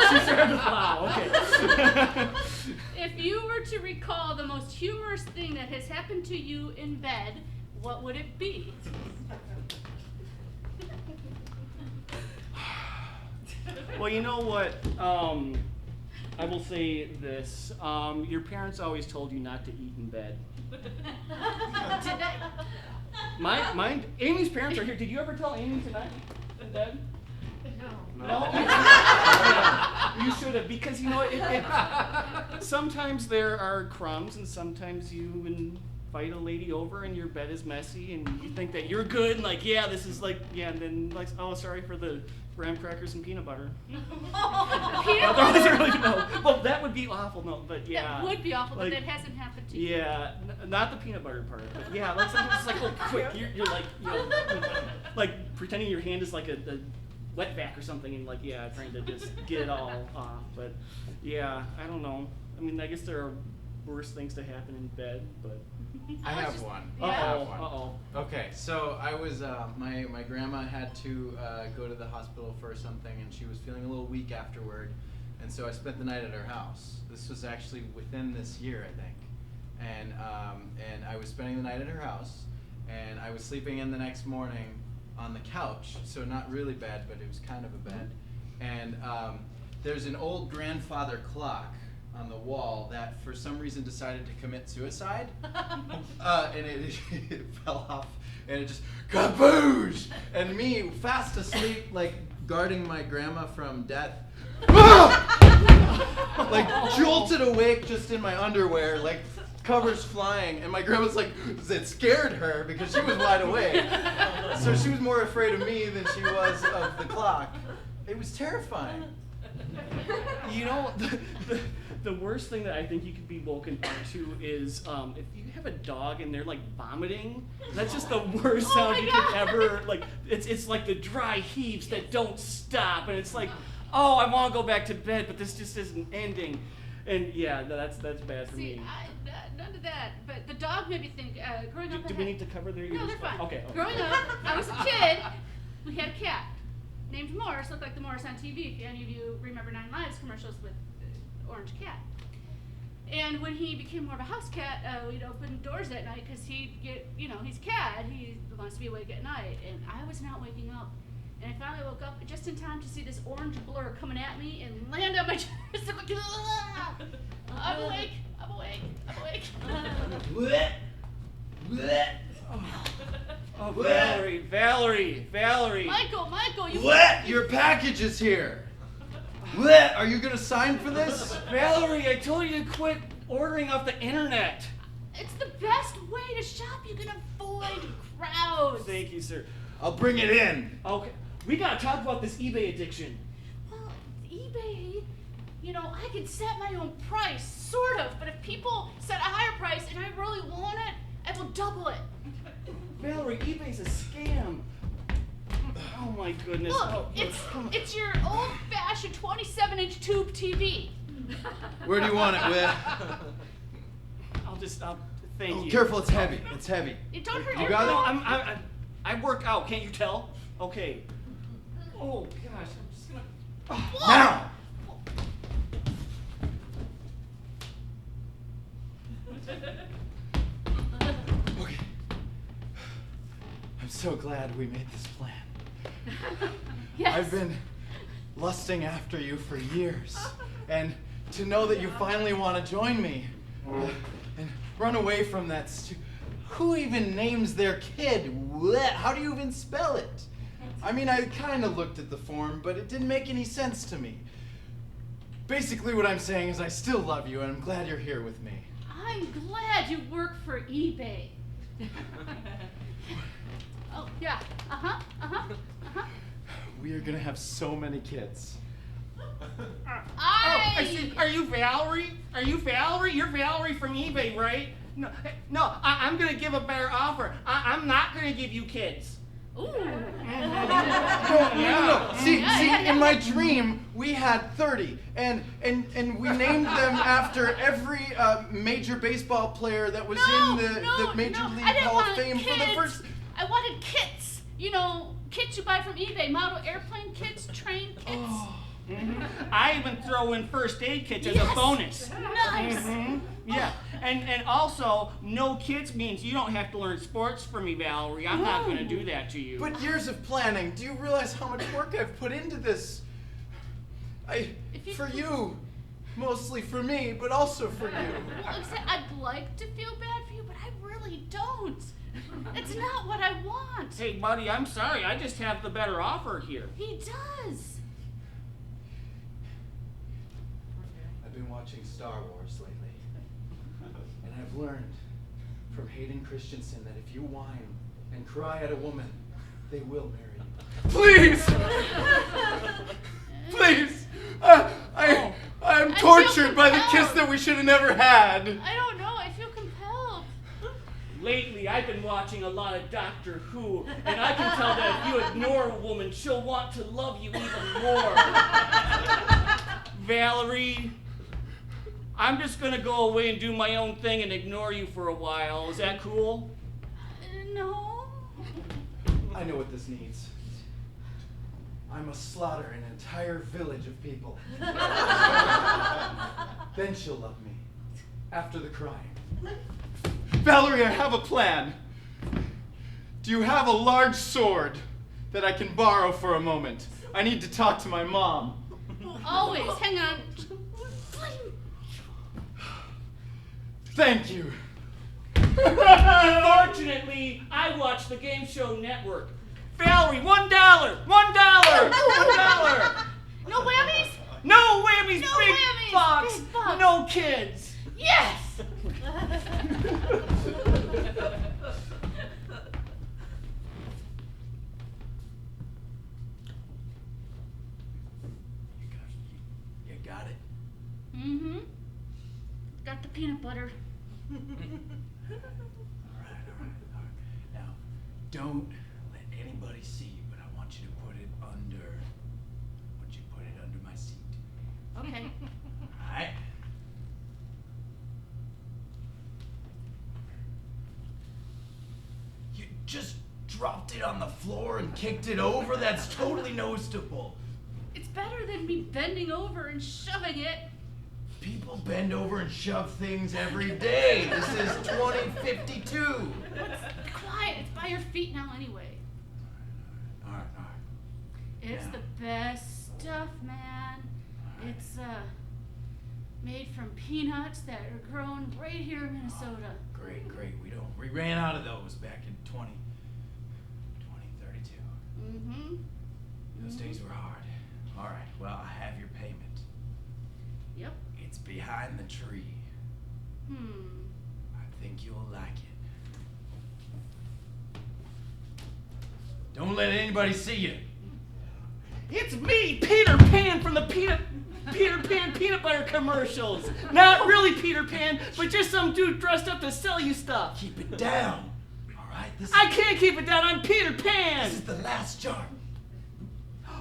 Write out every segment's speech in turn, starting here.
She started to plow. Okay. If you were to recall the most humorous thing that has happened to you in bed, what would it be? Well, you know what? I will say this. Your parents always told you not to eat in bed. Did I? Mine. Amy's parents are here. Did you ever tell Amy tonight in bed? No. You should have, because you know sometimes there are crumbs, and sometimes you invite a lady over and your bed is messy, and you think that you're good, and like, yeah, this is like, yeah, and then like, oh, sorry for the graham crackers and peanut butter. Peanut butter? Well, that would be awful. No, but yeah. That would be awful, like, but that hasn't happened to you. Yeah, not the peanut butter part, but yeah, like sometimes it's like, oh, quick, you're like, you know, like pretending your hand is like a wet vac or something, and like, yeah, trying to just get it all off. But yeah, I don't know. I mean, I guess there are worse things to happen in bed, but. I have one. Yeah. I have one. Uh-oh. Okay, so I was, my grandma had to go to the hospital for something, and she was feeling a little weak afterward, and so I spent the night at her house. This was actually within this year, I think, and I was spending the night at her house, and I was sleeping in the next morning on the couch, so not really bad, but it was kind of a bed, and there's an old grandfather clock on the wall that for some reason decided to commit suicide, and it fell off, and it just kaboosh, and me fast asleep, like guarding my grandma from death, like jolted awake just in my underwear, like covers flying, and my grandma's like, it scared her because she was wide awake, so she was more afraid of me than she was of the clock. It was terrifying. You know, the worst thing that I think you could be woken up to is if you have a dog and they're like vomiting. That's just the worst sound you could ever, like, it's like the dry heaves that don't stop, and it's like, oh, I want to go back to bed, but this just isn't ending. And yeah, that's bad for me. None of that, but the dog made me think, growing up. Do we need to cover their No, they're fine. Okay. Growing up, I was a kid, we had a cat named Morris, looked like the Morris on TV, if any of you remember 9 Lives commercials with the orange cat. And when he became more of a house cat, we'd open doors at night because he'd get, you know, he's a cat, he wants to be awake at night, and I was not waking up. And I finally woke up just in time to see this orange blur coming at me and land on my chest. I'm like, ah! I'm awake, I'm awake, I'm awake. Oh, Valerie. Michael, you. What? Your package is here. What? Are you gonna sign for this? Valerie, I told you to quit ordering off the internet. It's the best way to shop. You can avoid crowds. Thank you, sir. I'll bring it in. Okay, we gotta talk about this eBay addiction. Well, eBay, you know, I can set my own price, sort of, but if people set a higher price and I really want it, I will double it. Valerie, eBay's a scam. Oh my goodness. Look, it's your old-fashioned 27-inch tube TV. Where do you want it, Whit? Thank you. Careful, it's heavy. It's heavy. It don't hurt You your got it? No, I work out, can't you tell? Okay. Oh gosh, I'm just gonna. Now! Okay. I'm so glad we made this plan. Yes. I've been lusting after you for years, and to know that you finally want to join me and run away from that who even names their kid? What? How do you even spell it? I mean, I kind of looked at the form, but it didn't make any sense to me. Basically, what I'm saying is I still love you, and I'm glad you're here with me. I'm glad you work for eBay. Oh, yeah. We are gonna have so many kids. I see. Are you Valerie? You're Valerie from eBay, right? No, I'm gonna give a better offer. I'm not gonna give you kids. Ooh. No. See, in my dream, we had 30, and we named them after every major baseball player that was in the Major League Hall of Fame kids. for the first. I wanted kits. You know, kits you buy from eBay, model airplane kits, train kits. I even throw in first aid kits as a bonus. Nice. Yeah, and also, no kids means you don't have to learn sports for me, Valerie. I'm not going to do that to you. But years of planning. Do you realize how much work I've put into this? For you. Mostly for me, but also for you. Well, I'd like to feel bad for you, but I really don't. It's not what I want. Hey, buddy, I'm sorry. I just have the better offer here. He does. I've been watching Star Wars lately, and I've learned from Hayden Christensen that if you whine and cry at a woman, they will marry you. Please! Please! I'm tortured by the kiss that we should have never had. I don't know. I feel compelled. Lately, I've been watching a lot of Doctor Who, and I can tell that if you ignore a woman, she'll want to love you even more. Valerie, I'm just going to go away and do my own thing and ignore you for a while. Is that cool? No. I know what this needs. I must slaughter an entire village of people. Then she'll love me. After the crying. Valerie, I have a plan. Do you have a large sword that I can borrow for a moment? I need to talk to my mom. Always. Hang on. Thank you. Fortunately, I watch the Game Show Network. Valerie, $1! $1! $1! No whammies? No whammies, No big whammies, bucks, big bucks. no kids. Yes! You got it? Mm-hmm. Got the peanut butter. All right. Now, don't let anybody see you, but I want you to put it under my seat. Okay. All right? You just dropped it on the floor and kicked it over? That's totally noticeable. It's better than me bending over and shoving it. People bend over and shove things every day. This is 2052. Quiet. It's by your feet now anyway. All right. It's Yeah. the best stuff, man. It's made from peanuts that are grown right here in Minnesota. Great. We ran out of those back in 2032. Mm-hmm. Those days were hard. All right, well, I have your payment. Yep. It's behind the tree. I think you'll like it. Don't let anybody see you. It's me, Peter Pan from the Peter Pan peanut butter commercials. Not really Peter Pan, but just some dude dressed up to sell you stuff. Keep it down. All right, I can't keep it down. I'm Peter Pan. This is the last jar.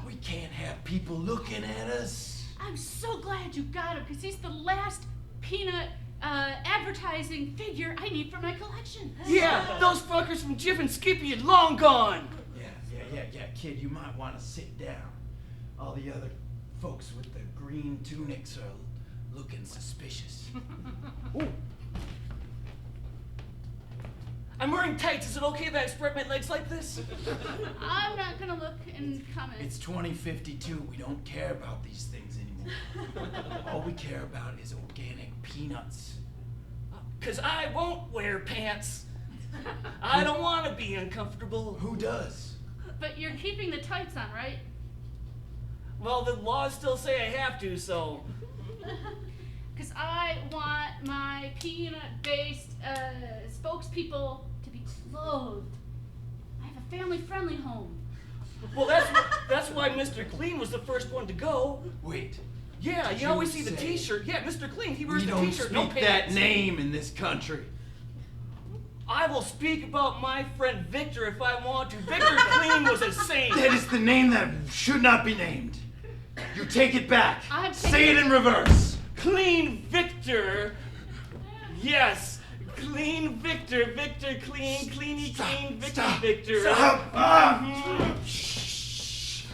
We can't have people looking at us. I'm so glad you got him, because he's the last peanut advertising figure I need for my collection. Yeah, those fuckers from Jif and Skippy are long gone. Yeah, kid, you might want to sit down. All the other folks with the green tunics are looking suspicious. Ooh. I'm wearing tights. Is it okay if I spread my legs like this? I'm not going to look and comment. It's 2052. We don't care about these things anymore. All we care about is organic peanuts. 'Cause I won't wear pants. I don't want to be uncomfortable. Who does? But you're keeping the tights on, right? Well, the laws still say I have to, so. Because I want my peanut-based spokespeople to be clothed. I have a family-friendly home. Well, that's why Mr. Clean was the first one to go. Wait. Yeah, you always see the T-shirt. Yeah, Mr. Clean, he wears We the don't T-shirt, no speak pants. that name in this country. I will speak about my friend Victor if I want to. Victor Clean was a saint. That is the name that should not be named. You take it back. Say it in reverse. Clean Victor. Yes. Clean Victor. Victor Clean. Cleany Clean. Victor Stop. Victor. Stop. Mhm. Shh.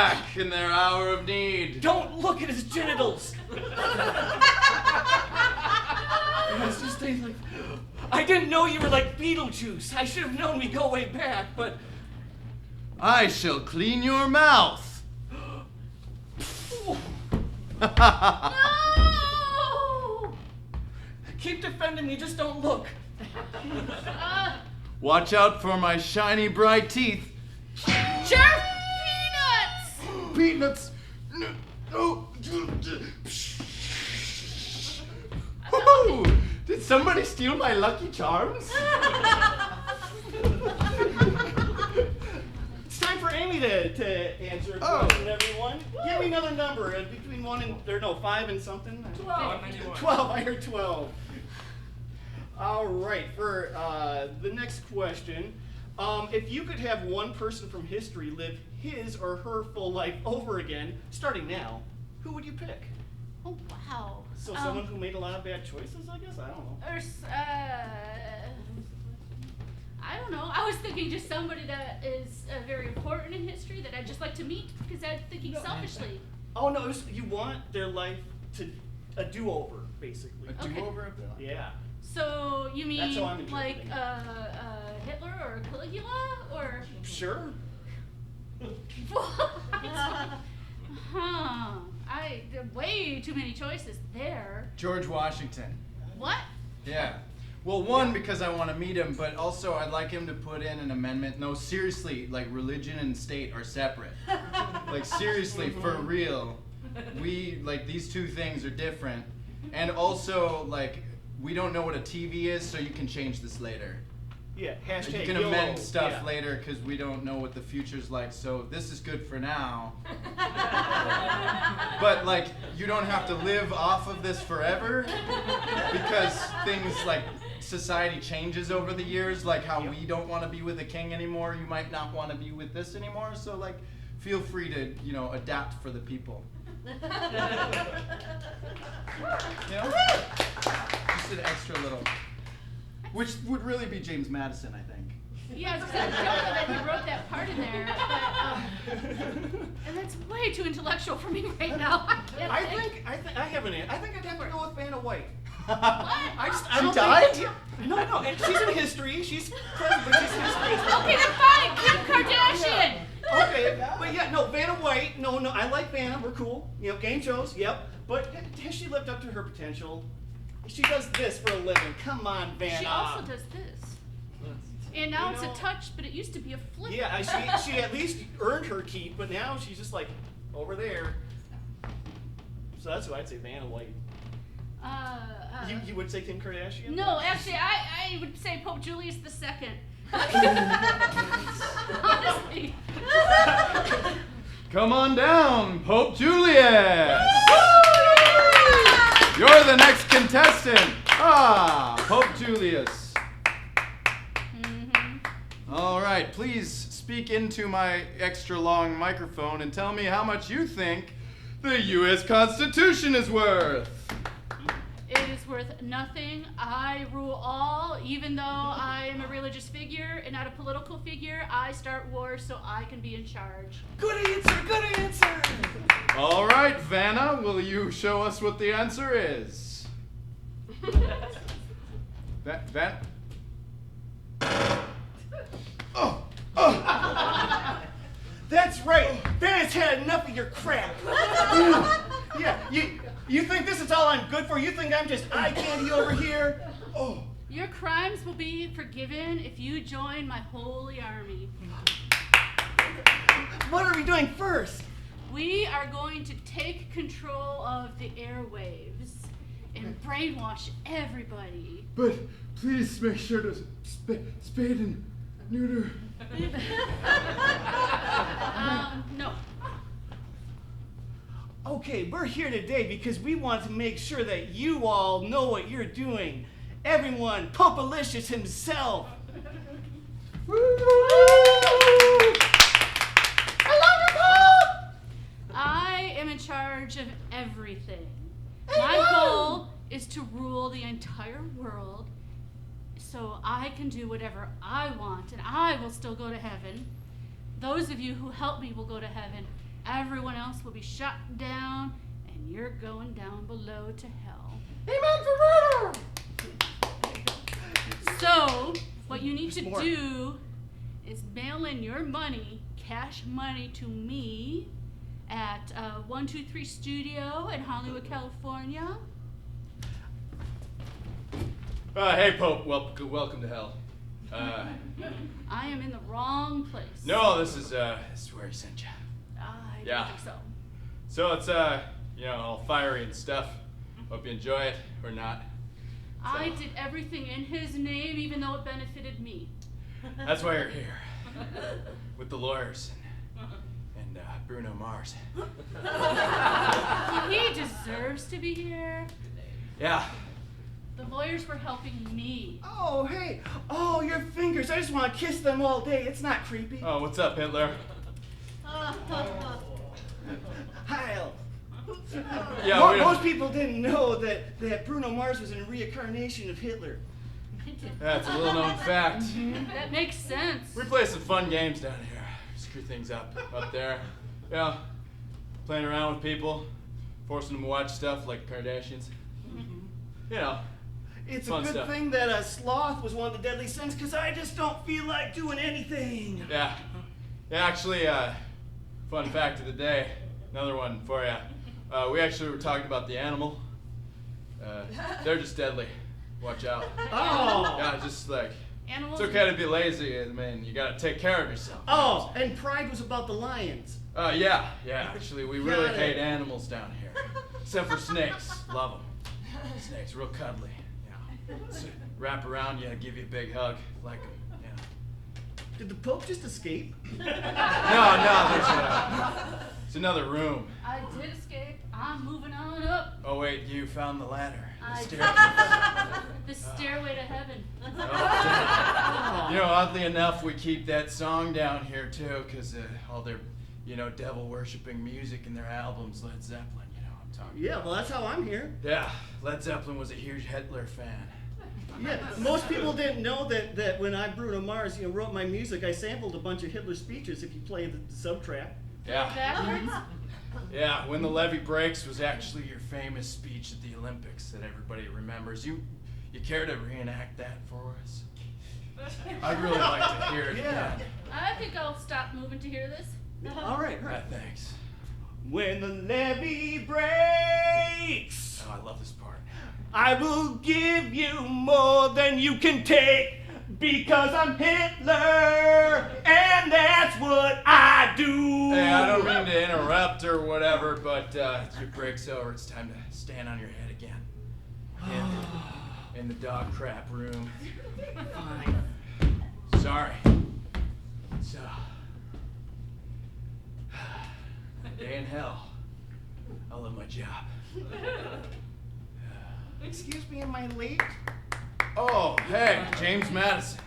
back in their hour of need. Don't look at his genitals. And I was just thinking, like, I didn't know you were like Beetlejuice. I should have known we go way back, but I shall clean your mouth. No! keep defending me. Just don't look. Watch out for my shiny, bright teeth. Sheriff Peanuts! Peanuts. No. Woo! Did somebody steal my Lucky Charms? It's time for Amy to answer a question, everyone. Give me another number between 5 and something. 12. 12. I heard 12. All right. For the next question, if you could have one person from history live his or her full life over again, starting now, who would you pick? Oh, wow. So someone who made a lot of bad choices, I guess? I don't know. I don't know. I was thinking just somebody that is very important in history that I'd just like to meet because I'm thinking selfishly. Oh, no, you want their life to a do-over, basically. A do-over? Yeah. So you mean That's how I'm like interpreting Hitler or Caligula or? Sure. Huh. There are way too many choices there. George Washington. What? Yeah. Well, one, because I want to meet him, but also I'd like him to put in an amendment. No, seriously, like religion and state are separate. Like seriously, for real. These two things are different. And also, like, we don't know what a TV is, so you can change this later. Yeah, hashtag You can YOLO. amend stuff Yeah. later because we don't know what the future's like, so this is good for now. But, like, you don't have to live off of this forever because things like society changes over the years, like how we don't want to be with a king anymore, you might not want to be with this anymore, so, like, feel free to, adapt for the people. Just an extra little. Which would really be James Madison, I think. Yeah, it's kind of joking that he wrote that part in there, but, and that's way too intellectual for me right now. I I think I have an answer. I think I'd have to go with Vanna White. She died? No, and she's in history. She's present, but she's in history as well. Okay, then fine, Kim Kardashian. Okay, but yeah, no, Vanna White. No, I like Vanna. We're cool. Game shows. Yep. But has she lived up to her potential? She does this for a living. Come on, Vanna. She also does this. And now it's a touch, but it used to be a flip. Yeah, she at least earned her keep, but now she's just like over there. So that's who I'd say, Vanna White. You would say Kim Kardashian? No, actually, I would say Pope Julius II. Honestly. Come on down, Pope Julius! You're the next contestant. Pope Julius. Mm-hmm. All right, please speak into my extra long microphone and tell me how much you think the U.S. Constitution is worth. It is worth nothing. I rule all. Even though I am a religious figure and not a political figure, I start wars so I can be in charge. Good answer, good answer! All right, Vanna, will you show us what the answer is? Vanna? Oh! That's right. Vanna's had enough of your crap. Yeah, you think this is all I'm good for? You think I'm just eye candy over here? Oh. Your crimes will be forgiven if you join my holy army. What are we doing first? We are going to take control of the airwaves and brainwash everybody. But please make sure to spade and neuter. No. Okay, we're here today because we want to make sure that you all know what you're doing. Everyone, Popalicious himself. I am in charge of everything. My goal is to rule the entire world so I can do whatever I want and I will still go to heaven. Those of you who help me will go to heaven everyone else will be shot down, and you're going down below to hell. Amen for So, what you need There's to more. do is mail in your money, cash money, to me at 123 Studio in Hollywood, California. Hey, Pope. Welcome to hell. I am in the wrong place. No, this is where he sent you. I Yeah. don't think so. So it's all fiery and stuff. Hope you enjoy it or not. I did everything in his name, even though it benefited me. That's why you're here with the lawyers and Bruno Mars. He deserves to be here. Yeah. The lawyers were helping me. Oh, hey. Oh, your fingers. I just want to kiss them all day. It's not creepy. Oh, what's up, Hitler? Heil. Yeah. Most people didn't know that Bruno Mars was a reincarnation of Hitler. That's a little known fact. That makes sense. We play some fun games down here. Screw things up there. Yeah. Playing around with people, forcing them to watch stuff like Kardashians. You know. It's Fun a good stuff. thing that a sloth was one of the deadly sins, because I just don't feel like doing anything. Yeah. Yeah, actually, fun fact of the day. Another one for you. We actually were talking about the animal. They're just deadly. Watch out. Oh. Yeah, just like, Animals. it's okay to be lazy. I mean, you gotta take care of yourself. Oh, and Pride was about the lions. Yeah, actually, we really Got it. hate animals down here. Except for snakes. Love them. Snakes, real cuddly. Yeah. Wrap around you, give you a big hug. Like them. Yeah. Did the Pope just escape? No, there's another room. I did escape. I'm moving on up. Oh wait, you found the ladder. I The did. staircase. The stairway to heaven. You know, oddly enough, we keep that song down here too, because all their, devil worshipping music in their albums, Led Zeppelin, I'm talking Yeah, about. well, that's how I'm here. Yeah, Led Zeppelin was a huge Hitler fan. Yeah, most people didn't know that when I, Bruno Mars, wrote my music, I sampled a bunch of Hitler speeches if you play the subtrack. Yeah. Backwards. Yeah, When the Levee Breaks was actually your famous speech at the Olympics that everybody remembers. You care to reenact that for us? I'd really like to hear it Yeah. again. I think I'll stop moving to hear this. All right. Thanks. When the levee breaks, Oh, I love this part. I will give you more than you can take, because I'm Hitler, and that's what I do. Hey, I don't mean to interrupt or whatever, but your break's over. It's time to stand on your head again. In the dog crap room. Fine. Sorry. So, a day in hell. I love my job. Excuse me, am I late? Oh, hey, James Madison.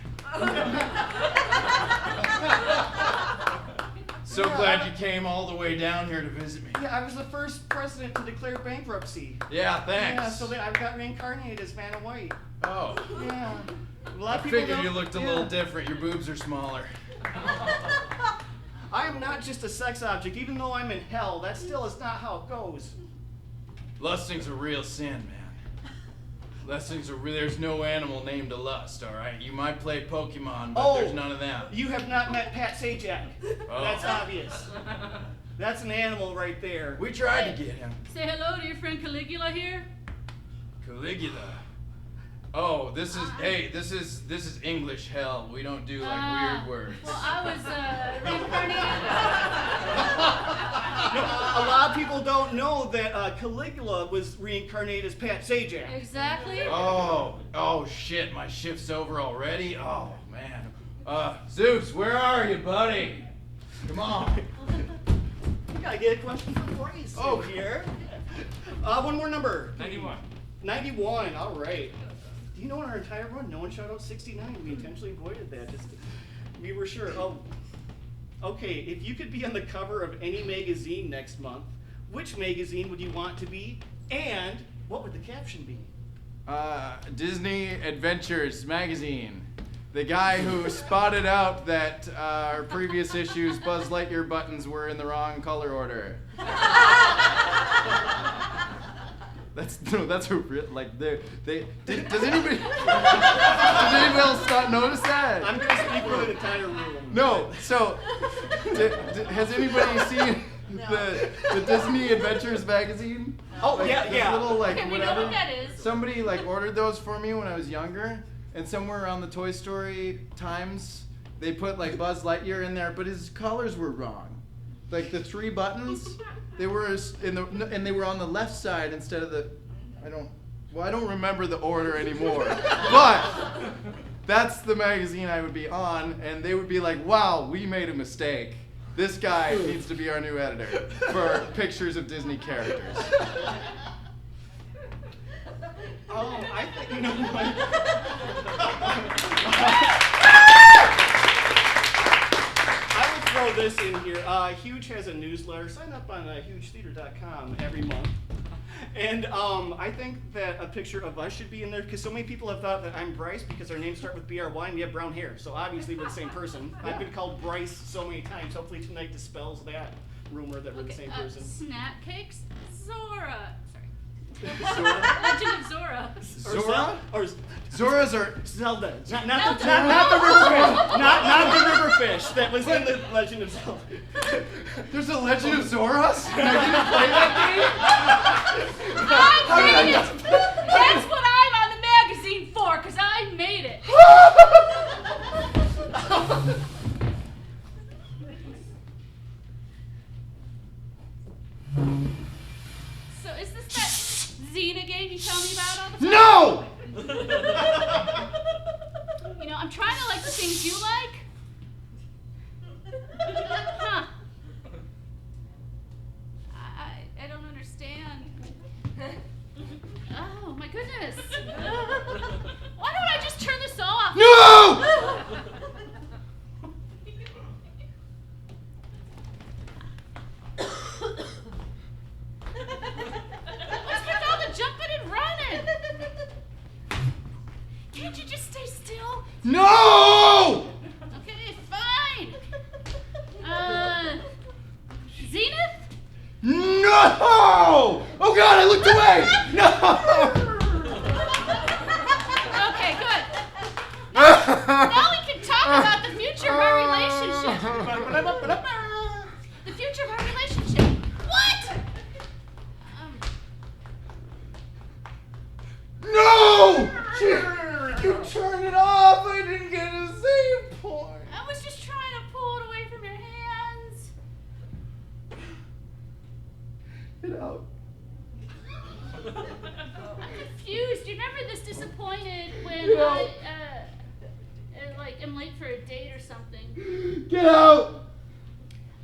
So glad you came all the way down here to visit me. Yeah, I was the first president to declare bankruptcy. Yeah, thanks. Yeah, so I've got reincarnated as Vanna White. Oh, Yeah. A lot I of people figured don't- you looked a yeah. little different. Your boobs are smaller. I am not just a sex object, even though I'm in hell. That still is not how it goes. Lusting's a real sin, man. There's no animal named a lust, all right? You might play Pokemon, but there's none of them. You have not met Pat Sajak. Oh. That's obvious. That's an animal right there. We tried to get him. Say hello to your friend Caligula here. Caligula. Oh, this is English hell. We don't do weird words. Well, I was reincarnated. No, a lot of people don't know that Caligula was reincarnated as Pat Sajak. Exactly. Oh shit, my shift's over already? Oh man. Zeus, where are you, buddy? Come on. We gotta get a question for Bryce here. One more number. 91. 91, all right. Do you know in our entire run, no one shot out 69? We intentionally avoided that. We were sure. Oh, okay. If you could be on the cover of any magazine next month, which magazine would you want to be, and what would the caption be? Disney Adventures magazine. The guy who spotted out that our previous issues Buzz Lightyear buttons were in the wrong color order. That's a real, like, does anybody else not notice that? I'm gonna speak for the entire room. No, so, has anybody seen the Disney Adventures magazine? Oh, Like, yeah, this yeah. Little, like, Okay, we know whatever. what that is. Somebody like ordered those for me when I was younger, and somewhere around the Toy Story times, they put like Buzz Lightyear in there, but his colors were wrong. Like the 3 buttons, they were and they were on the left side instead of the. I don't remember the order anymore. But that's the magazine I would be on, and they would be like, "Wow, we made a mistake. This guy needs to be our new editor for pictures of Disney characters." I think, you know what? I will throw this in here. Huge has a newsletter. Sign up on hugetheater.com every month. And I think that a picture of us should be in there because so many people have thought that I'm Bryce because our names start with B-R-Y and we have brown hair. So obviously we're the same person. I've been called Bryce so many times. Hopefully tonight dispels that rumor that we're the same person. Snack cakes, Zora. Zora? Legend of Zora. Zora? Or Zoras are. Zelda. Not Zelda. the river fish. Not the river fish that was in the Legend of Zelda. There's a Legend of Zoras? And I didn't play that I made it! That's what I'm on the magazine for, because I made it. So is this that Xena game you tell me about all the time? No! You know, I'm trying to like the things you like. Huh. I don't understand. Oh my goodness. Why don't I just turn this off? No! What's with all the jumping and running? Can't you just stay still? No! Okay, fine. Zenith? No! Oh God, I looked away! No! Okay, good. Now we can talk about the future of our relationship. The future of our relationship. What? No! You turned it off! I didn't get a save point! I was just trying to pull it away from your hands. Get out. I'm confused. You're never this disappointed when No. I am late for a date or something. Get out!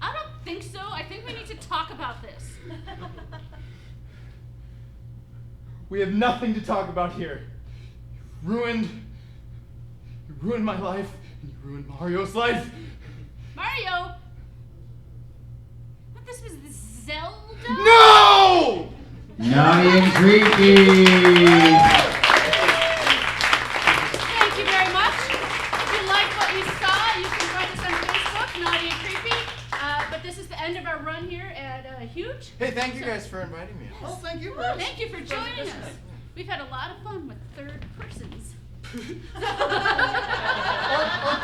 I don't think so. I think we need to talk about this. We have nothing to talk about here. You ruined my life, and you ruined Mario's life. Mario! But this was Zelda? No! Naughty and creepy. Thank you very much. If you like what you saw, you can find us on Facebook, Naughty and Creepy. But this is the end of our run here at Huge. Hey, thank you guys for inviting me. Oh, thank you, Bryce. Thank you for joining us. We've had a lot of fun with third persons. or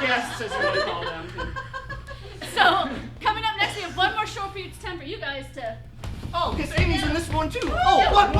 guests, as you want to call them. So, coming up next, we have one more show for you. It's time for you guys to... Oh, because Amy's in this one too. Oh, what?